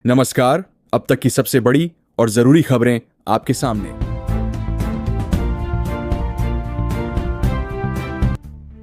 नमस्कार। अब तक की सबसे बड़ी और जरूरी खबरें आपके सामने।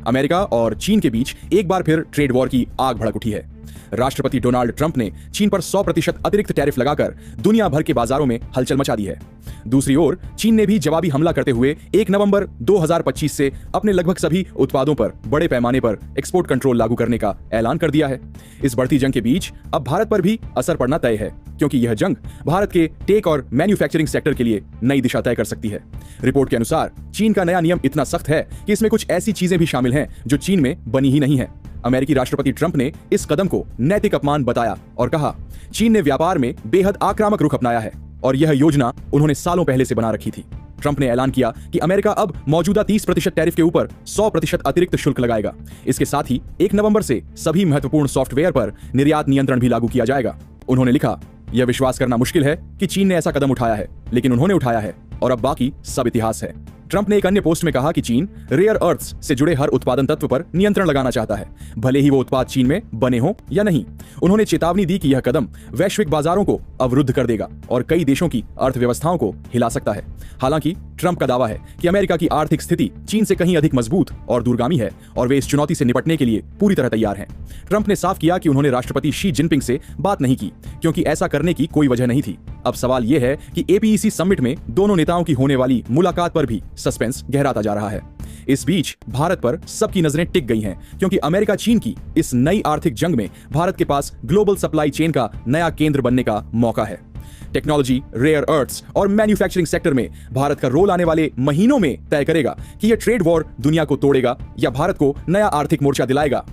अमेरिका और चीन के बीच एक बार फिर ट्रेड वॉर की आग भड़क उठी है। राष्ट्रपति डोनाल्ड ट्रंप ने चीन पर 100% अतिरिक्त टैरिफ लगाकर दुनिया भर के बाजारों में हलचल मचा दी है। दूसरी ओर चीन ने भी जवाबी हमला करते हुए 1 नवंबर 2025 से अपने लगभग सभी उत्पादों पर बड़े पैमाने पर एक्सपोर्ट कंट्रोल लागू करने का ऐलान कर दिया है। इस बढ़ती जंग के बीच अब भारत पर भी असर पड़ना तय है, क्योंकि यह जंग भारत के टेक और मैन्युफैक्चरिंग सेक्टर के लिए नई दिशा तय कर सकती है। रिपोर्ट के अनुसार चीन का नया नियम इतना सख्त है कि इसमें कुछ ऐसी चीजें भी शामिल हैं जो चीन में बनी ही नहीं है। अमेरिकी राष्ट्रपति ट्रंप ने इस कदम को नैतिक अपमान बताया और कहा, चीन ने व्यापार में बेहद आक्रामक रुख अपनाया है और यह योजना उन्होंने सालों पहले से बना रखी थी। ट्रंप ने ऐलान किया कि अमेरिका अब मौजूदा 30% टैरिफ के ऊपर 100% अतिरिक्त शुल्क लगाएगा। इसके साथ ही 1 नवंबर से सभी महत्वपूर्ण सॉफ्टवेयर पर निर्यात नियंत्रण भी लागू किया जाएगा। उन्होंने लिखा, यह विश्वास करना मुश्किल है कि चीन ने ऐसा कदम उठाया है, लेकिन उन्होंने उठाया है और अब बाकी सब इतिहास है। ट्रंप ने एक अन्य पोस्ट में कहा कि चीन रेयर अर्थ्स से जुड़े हर उत्पादन तत्व पर नियंत्रण लगाना चाहता है, भले ही वो उत्पाद चीन में बने हों या नहीं। उन्होंने चेतावनी दी कि यह कदम वैश्विक बाजारों को अवरुद्ध कर देगा और कई देशों की अर्थव्यवस्थाओं को हिला सकता है। हालांकि ट्रंप का दावा है कि अमेरिका की आर्थिक स्थिति चीन से कहीं अधिक मजबूत और दूरगामी है और वे इस चुनौती से निपटने के लिए पूरी तरह तैयार हैं। ट्रंप ने साफ किया कि उन्होंने राष्ट्रपति शी जिनपिंग से बात नहीं की, क्योंकि ऐसा करने की कोई वजह नहीं थी। अब सवाल यह है कि एपीईसी समिट में दोनों नेताओं की होने वाली मुलाकात पर भी सस्पेंस गहराता जा रहा है। इस बीच भारत पर सबकी नजरें टिक गई हैं, क्योंकि अमेरिका चीन की इस नई आर्थिक जंग में भारत के पास ग्लोबल सप्लाई चेन का नया केंद्र बनने का मौका है। टेक्नोलॉजी, रेयर अर्थ्स और मैन्युफैक्चरिंग सेक्टर में भारत का रोल आने वाले महीनों में तय करेगा कि यह ट्रेड वॉर दुनिया को तोड़ेगा या भारत को नया आर्थिक मोर्चा दिलाएगा।